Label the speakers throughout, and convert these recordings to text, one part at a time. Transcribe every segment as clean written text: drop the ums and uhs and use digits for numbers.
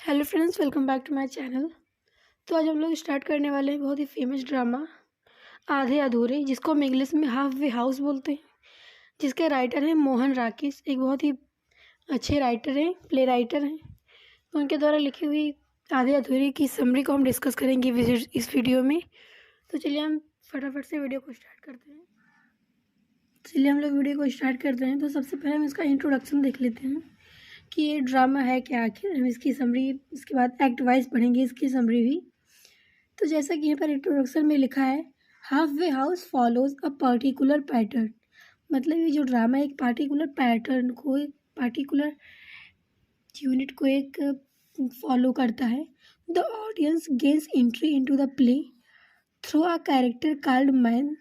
Speaker 1: Hello friends, welcome back to my channel. तो आज हम लोग स्टार्ट करने वाले हैं बहुत ही फेमस ड्रामा आधे अधूरे, जिसको हम इंग्लिश में हाफ वे हाउस बोलते हैं। जिसके राइटर हैं मोहन राकेश, एक बहुत ही अच्छे राइटर हैं, प्ले राइटर हैं। तो उनके द्वारा लिखी हुई आधे अधूरे की समरी को हम डिस्कस करेंगे इस वीडियो में। तो चलिए हम फटाफट से वीडियो को स्टार्ट करते हैं। तो सबसे पहले हम इसका इंट्रोडक्शन देख लेते हैं कि ये ड्रामा है क्या आखिर। हम इसकी समरी, इसके बाद एक्ट वाइज पढ़ेंगे इसकी समरी भी। तो जैसा कि यहाँ पर इंट्रोडक्शन में लिखा है, half Way house follows a particular pattern. मतलब ये जो ड्रामा है एक पार्टिकुलर पैटर्न को, एक पार्टिकुलर यूनिट को एक फॉलो करता है। The audience gains entry into the play through a character called man.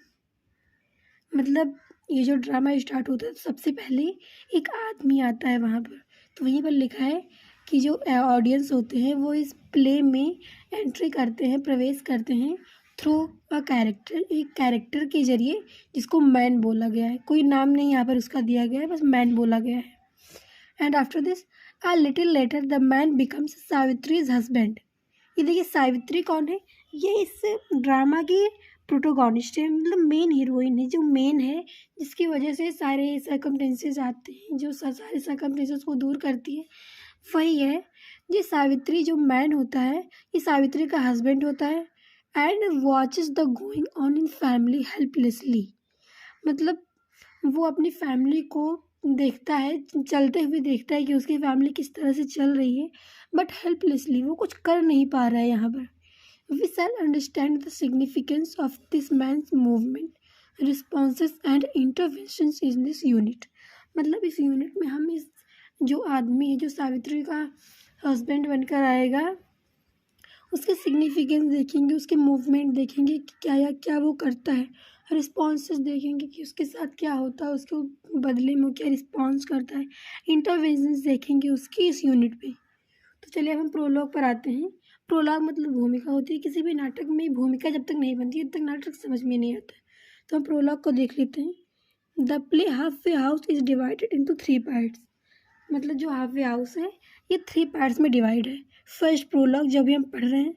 Speaker 1: मतलब ये जो ड्रामा स्टार्ट होता है तो सबसे पहले एक आदमी आता है वहाँ पर। तो वहीं पर लिखा है कि जो ऑडियंस होते हैं वो इस प्ले में एंट्री करते हैं, प्रवेश करते हैं थ्रू अ कैरेक्टर, एक कैरेक्टर के जरिए, जिसको मैन बोला गया है। कोई नाम नहीं यहाँ पर उसका दिया गया है, बस मैन बोला गया है। And after this a little later the man becomes Savitri's husband. ये देखिए, सावित्री कौन है? ये इस ड्रामा की प्रोटोगोनिस्ट है, मतलब मेन हीरोइन है, जो मेन है, जिसकी वजह से सारे सर्कमटेंसेस आते हैं, जो सारे सर्कमटेंसेस को दूर करती है, वही है। ये सावित्री जो मैन होता है, ये सावित्री का हस्बैंड होता है। And watches the going on in family helplessly. मतलब वो अपनी फैमिली को देखता है, चलते हुए देखता है कि उसकी फैमिली किस तरह से चल रही है, बट हेल्पलेसली, वो कुछ कर नहीं पा रहा है यहाँ पर। We shall understand the significance of this man's movement, responses and interventions in this unit। मतलब इस यूनिट में हम इस जो आदमी है, जो सावित्री का हस्बैंड बनकर आएगा, उसके सिग्निफिकेंस देखेंगे, उसके मूवमेंट देखेंगे कि क्या या क्या वो करता है। रिस्पॉन्सेस देखेंगे कि उसके साथ क्या होता है, उसके बदले में क्या रिस्पॉन्स करता है। इंटरवेंशंस देखेंगे उसकी इस यूनिट पे। तो चलिए अब हम प्रोलॉग पर आते हैं। प्रोलॉग मतलब भूमिका होती है। किसी भी नाटक में भूमिका जब तक नहीं बनती तब तक नाटक समझ में नहीं आता है। तो हम प्रोलॉग को देख लेते हैं। The play half Way house is divided into 3 parts. मतलब जो हाफ वे हाउस है ये 3 पार्ट्स में डिवाइड है। फर्स्ट प्रोलॉग जब भी हम पढ़ रहे हैं,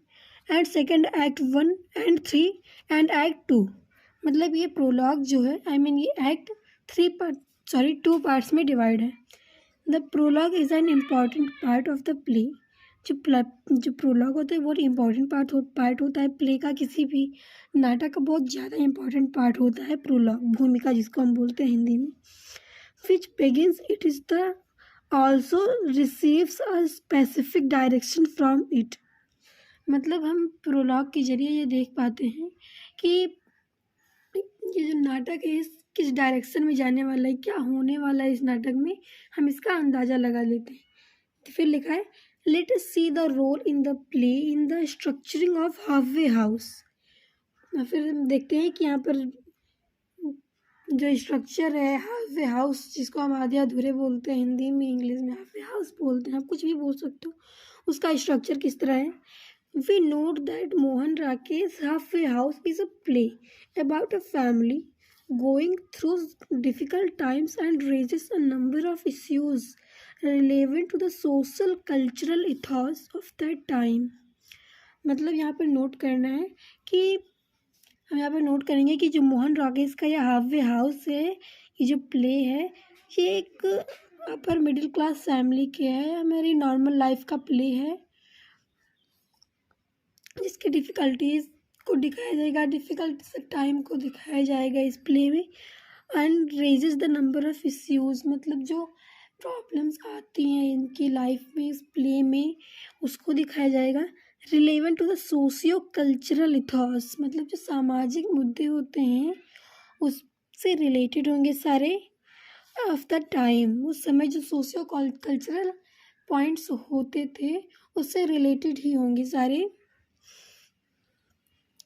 Speaker 1: and second act 1 and 3 and act 2। मतलब ये प्रोलॉग जो है, ये एक्ट 2 पार्ट्स में डिवाइड है। The prologue is an important part of the play. जो प्रोलॉग होता है बहुत इम्पॉर्टेंट पार्ट होता है प्ले का। किसी भी नाटक का बहुत ज़्यादा इम्पॉर्टेंट पार्ट होता है प्रोलॉग, भूमिका जिसको हम बोलते हैं हिंदी में। Which begins it is the also receives a specific direction from it. मतलब हम प्रोलॉग के जरिए ये देख पाते हैं कि ये जो नाटक है इस किस डायरेक्शन में जाने वाला है, क्या होने वाला है इस नाटक में, हम इसका अंदाज़ा लगा लेते हैं। तो फिर लिखा है, let us see the role in the play in the structuring of Half Way House. फिर हम देखते हैं कि यहाँ पर जो स्ट्रक्चर है हाफ वे हाउस, जिसको हम आधे अधूरे बोलते हैं हिंदी में, इंग्लिश में हाफ वे हाउस बोलते हैं, आप कुछ भी बोल सकते हो, उसका स्ट्रक्चर किस तरह है। We note that Mohan Rakesh Halfway House is a play about a family going through difficult times and raises a number of issues relevant to the social cultural ethos of that time। मतलब यहाँ पर note करना है कि हम यहाँ पर note करेंगे कि जो मोहन राकेश का यह हाफ वे हाउस है, ये जो प्ले है, ये एक अपर मिडिल क्लास फैमिली के है, हमारी नॉर्मल लाइफ का प्ले है, जिसकी डिफ़िकल्टीज़ को दिखाया जाएगा, डिफ़िकल्ट टाइम को दिखाया जाएगा इस प्ले में। And raises the number of issues, मतलब जो प्रॉब्लम्स आती हैं इनकी लाइफ में इस प्ले में, उसको दिखाया जाएगा। Relevant to the socio cultural ethos, मतलब जो सामाजिक मुद्दे होते हैं उससे रिलेटेड होंगे सारे ऑफ द टाइम। उस समय जो सोशियो कल्चरल पॉइंट्स होते थे उससे रिलेटेड ही होंगे सारे।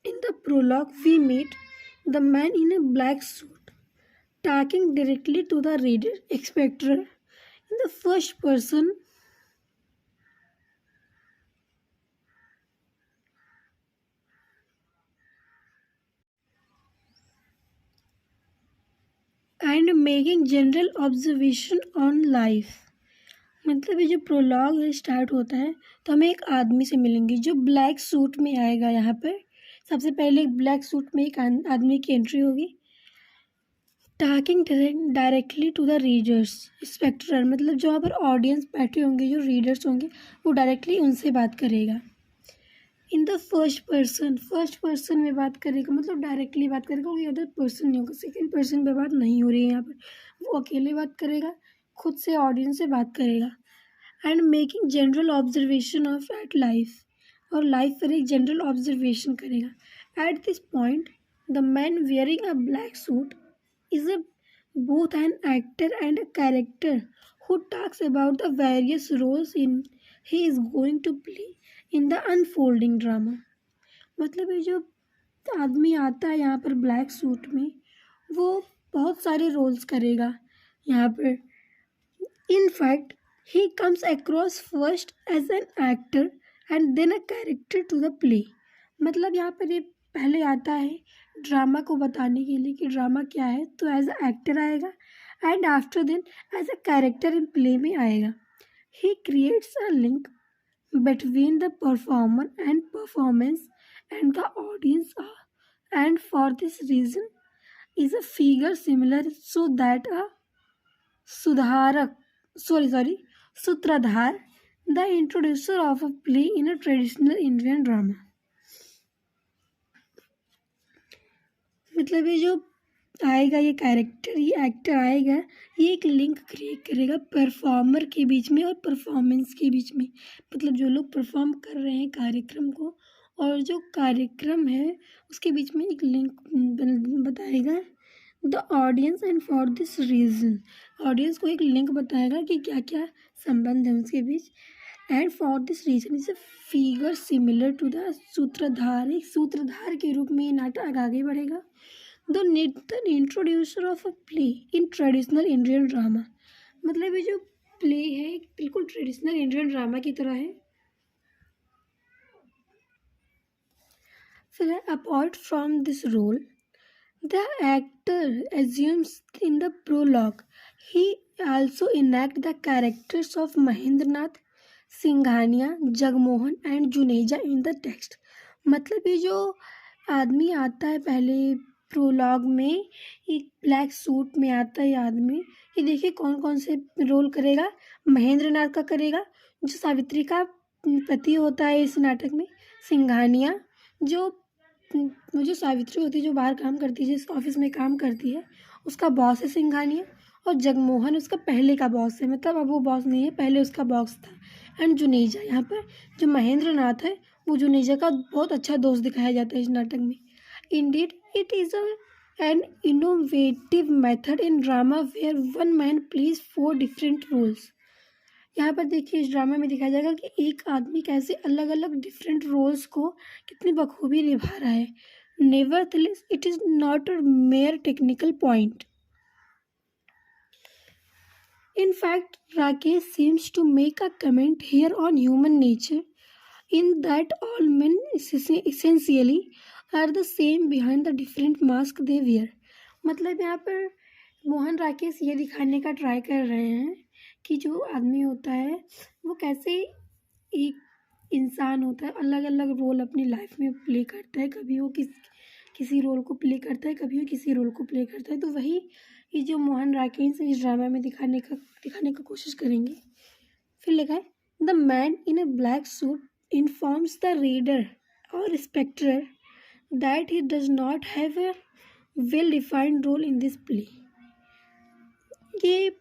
Speaker 1: In the prologue, we meet the man in a black suit talking directly to the reader, spectator, in the first person, and making general observation on life। मतलब ये जो prologue है start होता है तो हमें एक आदमी से मिलेंगे जो ब्लैक सूट में आएगा यहाँ पर। सबसे पहले ब्लैक सूट में एक आदमी की एंट्री होगी, talking directly to the readers spectator, मतलब जो वहाँ पर ऑडियंस बैठे होंगे, जो रीडर्स होंगे, वो डायरेक्टली उनसे बात करेगा। इन द फर्स्ट पर्सन में बात करेगा, मतलब डायरेक्टली बात करेगा, कोई अदर पर्सन नहीं होगा, सेकेंड पर्सन पे बात नहीं हो रही है यहाँ पर, वो अकेले बात करेगा, खुद से ऑडियंस से बात करेगा। And making general observation of at life, और लाइफ पर एक जनरल ऑब्जर्वेशन करेगा। At this point the man wearing a black suit is a both an actor and a character who talks about the various roles he is going to play in the unfolding drama। मतलब ये जो आदमी आता है यहाँ पर black suit में, वो बहुत सारे रोल्स करेगा यहाँ पर। In fact he comes across first as an actor and then a character to the play. मतलब यहाँ पर ये पहले आता है ड्रामा को बताने के लिए कि ड्रामा क्या है, तो एज अ एक्टर आएगा and after then as a character in play में आएगा। He creates a link between the performer and performance and the audience, and for this reason is a figure similar so that a सुधारक sutradhar the introducer of a play in a traditional Indian drama. मतलब ये जो आएगा, ये character, ये actor आएगा, ये एक लिंक क्रिएट करेगा परफॉर्मर के बीच में और परफॉर्मेंस के बीच में। मतलब जो लोग परफॉर्म कर रहे हैं कार्यक्रम को और जो कार्यक्रम है उसके बीच में एक लिंक बताएगा the audience, and for this reason audience को एक लिंक बताएगा कि क्या क्या संबंध है उसके बीच। And for this reason is a figure similar to the sutradhar, एक सूत्रधार के रूप में ये नाटक आगे बढ़ेगा। The introducer of a play in traditional Indian drama, मतलब ये जो प्ले है बिल्कुल ट्रेडिशनल इंडियन ड्रामा की तरह है। फिर apart from this role the actor assumes in the prologue he also enact the characters of Mahendranath, Singhania, Jagmohan and Juneja in the text. मतलब ये जो आदमी आता है पहले प्रोलॉग में, एक ब्लैक सूट में आता है ये आदमी, ये देखिए कौन कौन से रोल करेगा। महेंद्रनाथ का करेगा जो सावित्री का पति होता है इस नाटक में, सिंघानिया जो सावित्री होती है, जो बाहर काम करती है, जिस ऑफिस में काम करती है, उसका बॉस है सिंघानिया, और जगमोहन उसका पहले का बॉस है, मतलब अब वो बॉस नहीं है, पहले उसका बॉस था। एंड जुनेजा, यहाँ पर जो महेंद्रनाथ है वो जुनेजा का बहुत अच्छा दोस्त दिखाया जाता है इस नाटक में। Indeed it is an innovative method in drama where one man plays 4 different roles. यहाँ पर देखिए इस ड्रामा में दिखाया जाएगा कि एक आदमी कैसे अलग अलग डिफरेंट रोल्स को कितनी बखूबी निभा रहा है। Nevertheless it is not a mere technical point. In fact, Rakesh seems to make a comment here on human nature, in that all men essentially are the same behind the different mask they wear। मतलब यहाँ पर मोहन राकेश ये दिखाने का try कर रहे हैं कि जो आदमी होता है वो कैसे एक इंसान होता है, अलग अलग रोल अपनी लाइफ में प्ले करता है। कभी वो किसी रोल को प्ले करता है, कभी वो किसी रोल को प्ले करता है। तो वही ये जो मोहन राकेश इस ड्रामा में दिखाने का कोशिश करेंगे। फिर लिखा है the man in a black suit informs the reader और spectator that he does not have a well defined role in this play. ये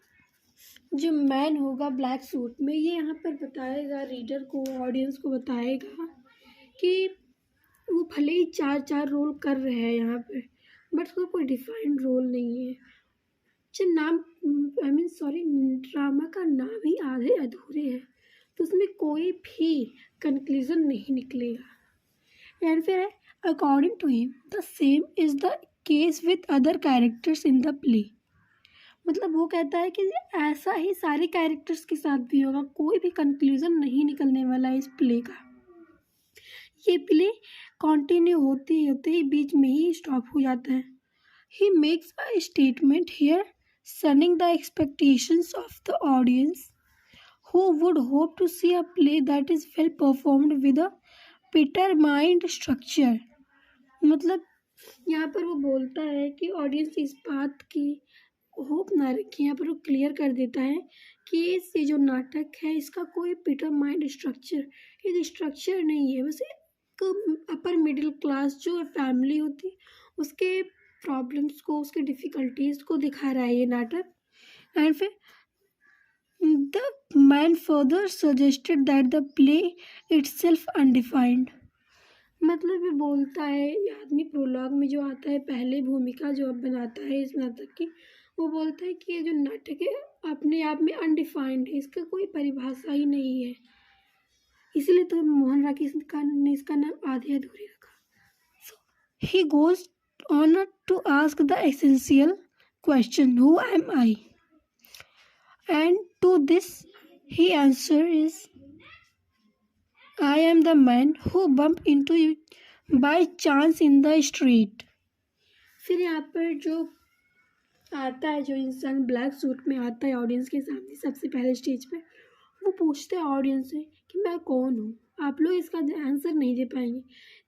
Speaker 1: जो मैन होगा ब्लैक सूट में, ये यहाँ पर बताएगा रीडर को, ऑडियंस को बताएगा कि वो भले ही 4 रोल कर रहे हैं यहाँ पे, बट उसका कोई डिफाइंड रोल नहीं है। ड्रामा का नाम ही आधे अधूरे है, तो उसमें कोई भी कंक्लूजन नहीं निकलेगा। एंड फिर है according to him the same is the case with other characters in the play. मतलब वो कहता है कि ऐसा ही सारे कैरेक्टर्स के साथ भी होगा, कोई भी कंक्लूजन नहीं निकलने वाला है इस प्ले का। ये प्ले कंटिन्यू होते होते ही बीच में ही स्टॉप हो जाता है। He makes a statement here sunning the expectations of the audience who would hope to see a play that is well performed with a determined structure. मतलब यहाँ पर वो बोलता है कि ऑडियंस इस बात की होप ना रखे, यहाँ पर वो क्लियर कर देता है कि ये जो नाटक है इसका कोई डिटरमाइंड स्ट्रक्चर, एक स्ट्रक्चर नहीं है, बस एक अपर मिडिल क्लास जो फैमिली होती है उसके प्रॉब्लम्स को, उसके डिफ़िकल्टीज को दिखा रहा है ये नाटक. एंड फिर the man further suggested that the play itself undefined. मतलब ये बोलता है, ये आदमी प्रोलॉग में जो आता है, पहले भूमिका जो अब बनाता है इस नाटक की, वो बोलता है कि ये जो नाटक है अपने आप में अनडिफाइंड है, इसका कोई परिभाषा ही नहीं है, इसीलिए तो मोहन राकेश ने इसका नाम आधे अधूरे रखा. So he goes on to ask the essential question, who am I? And to this he answer is, I am the man who bumped into you by chance in the street. फिर यहाँ पर जो आता है, जो इंसान black suit में आता है ऑडियंस के सामने सबसे पहले स्टेज पे, वो पूछता है ऑडियंस से कि मैं कौन हूँ. आप लोग इसका आंसर नहीं दे पाएंगे,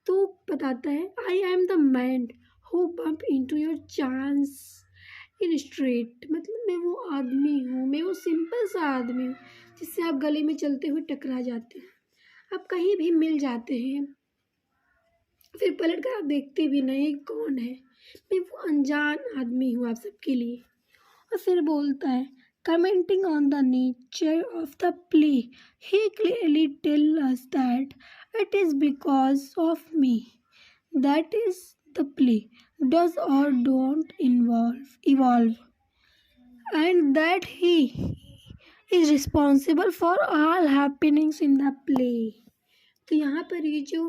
Speaker 1: तो बताता है I am the man who bump into your chance in street. मतलब मैं वो आदमी हूँ, मैं वो सिंपल सा आदमी हूँ जिससे आप गली में चलते हुए टकरा जाते हैं, आप कहीं भी मिल जाते हैं, फिर पलट कर आप देखते भी नहीं कौन है, मैं वो अनजान आदमी हूँ आप सबके लिए. और फिर बोलता है, commenting on the nature of the play, he clearly tell us that it is because of me that is the play does or don't evolve and that he is responsible for all happenings in the play. तो यहाँ पर ये जो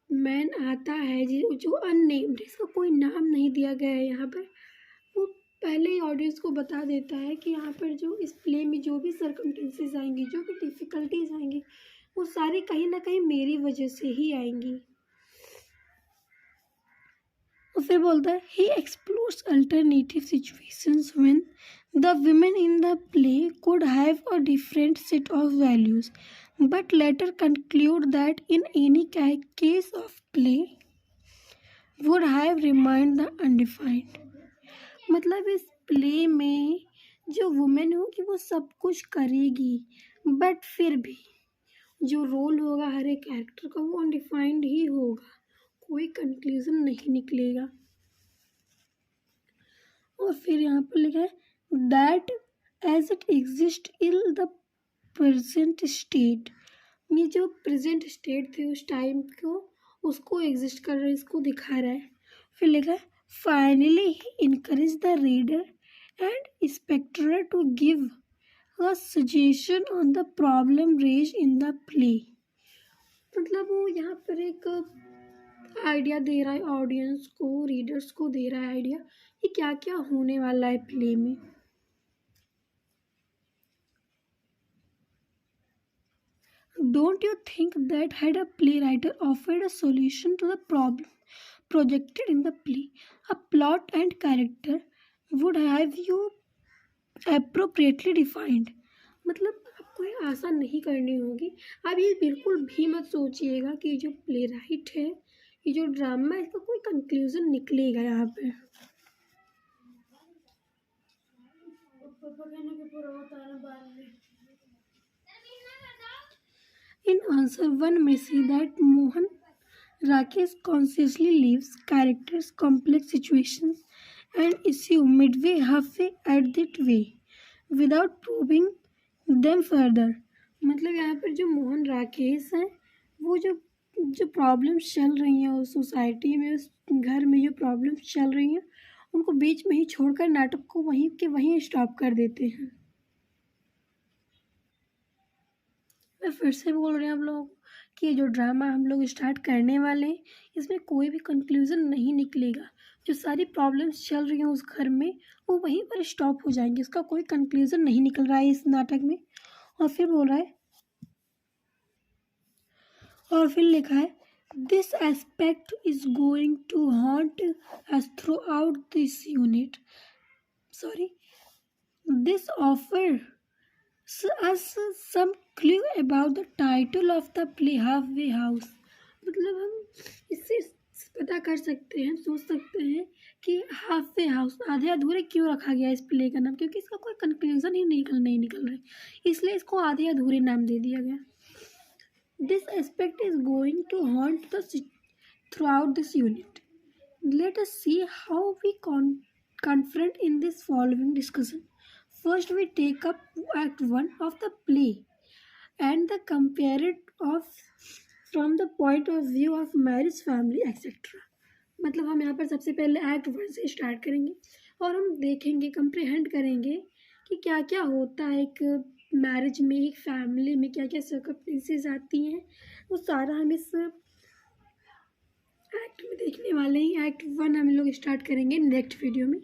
Speaker 1: man आता है, जो unnamed, इसका कोई नाम नहीं दिया गया है यहाँ पर, वो पहले ही ऑडियंस को बता देता है कि यहाँ पर जो इस प्ले में जो भी सर्कमस्टेंसेस आएंगी, जो भी डिफ़िकल्टीज आएंगी, वो सारी कहीं ना कहीं मेरी वजह से ही आएंगी. और फिर बोलता है, he explores alternative situations when the women in the play could have a different set of values, but later conclude that in any case of play would have remained the undefined. मतलब इस play में जो women होगी वो सब कुछ करेगी, but फिर भी जो रोल होगा हर एक कैरेक्टर का वो अनडिफाइंड ही होगा, कोई कंक्लूजन नहीं निकलेगा. और फिर यहाँ पर लिखा है that as it exists in the present state. ये जो प्रेजेंट स्टेट थे उस टाइम को, उसको एग्जिस्ट कर रहा है, इसको दिखा रहा है. फिर लिखा है, finally he encourage the reader and spectator to give a suggestion on the problem raise in the play. मतलब वो यहाँ पर एक आइडिया दे रहा है ऑडियंस को, रीडर्स को दे रहा है आइडिया कि क्या क्या होने वाला है प्ले में. Don't you think that had a playwright offered a solution to the problem projected in the play, a plot and character would have you appropriately defined? मतलब आपको ये आशा नहीं करनी होगी. आप ये बिल्कुल भी मत सोचिएगा कि जो प्ले राइट है, ये जो ड्रामा है, इसका कोई कंक्लूजन निकलेगा यहाँ पे. In answer, one may see that Mohan Rakesh consciously leaves characters, complex situations, and issue midway, halfway at that way, without probing them further. मतलब यहाँ पर जो मोहन राकेश है, वो जो प्रॉब्लम्स चल रही हैं उस सोसाइटी में, उस घर में जो प्रॉब्लम्स चल रही हैं, उनको बीच में ही छोड़कर नाटक को वहीं के वहीं स्टॉप कर देते हैं. मैं फिर से बोल रहे हैं आप लोगों को कि ये जो ड्रामा हम लोग स्टार्ट करने वाले हैं, इसमें कोई भी कंक्लूज़न नहीं निकलेगा. जो सारी प्रॉब्लम्स चल रही हैं उस घर में, वो वहीं पर स्टॉप हो जाएंगे, इसका कोई कंक्लूज़न नहीं निकल रहा है इस नाटक में. और फिर बोल रहा है, और फिर लिखा है, this aspect is going to haunt us throughout this unit. This offer us some clue about the title of the play halfway house। मतलब हम इससे पता कर सकते हैं, सोच सकते हैं कि हाफवे हाउस आधे अधूरे क्यों रखा गया इस प्ले का नाम, क्योंकि इसका कोई कंक्लूजन ही नहीं निकल रहा है, इसलिए इसको आधे अधूरे नाम दे दिया गया। This aspect is going to haunt the throughout this unit. Let us see how we confront in this following discussion. First, we take up Act 1 of the play and the compare it of from the point of view of marriage, family, etc. मतलब हम यहाँ पर सबसे पहले Act 1 से start करेंगे और हम देखेंगे, कंप्रीहेंड करेंगे कि क्या क्या होता है एक मैरिज में, एक फैमिली में क्या क्या सर्कमस्टेंसेस आती हैं, वो सारा हम इस एक्ट में देखने वाले हैं। Act 1 हम लोग स्टार्ट करेंगे नेक्स्ट वीडियो में।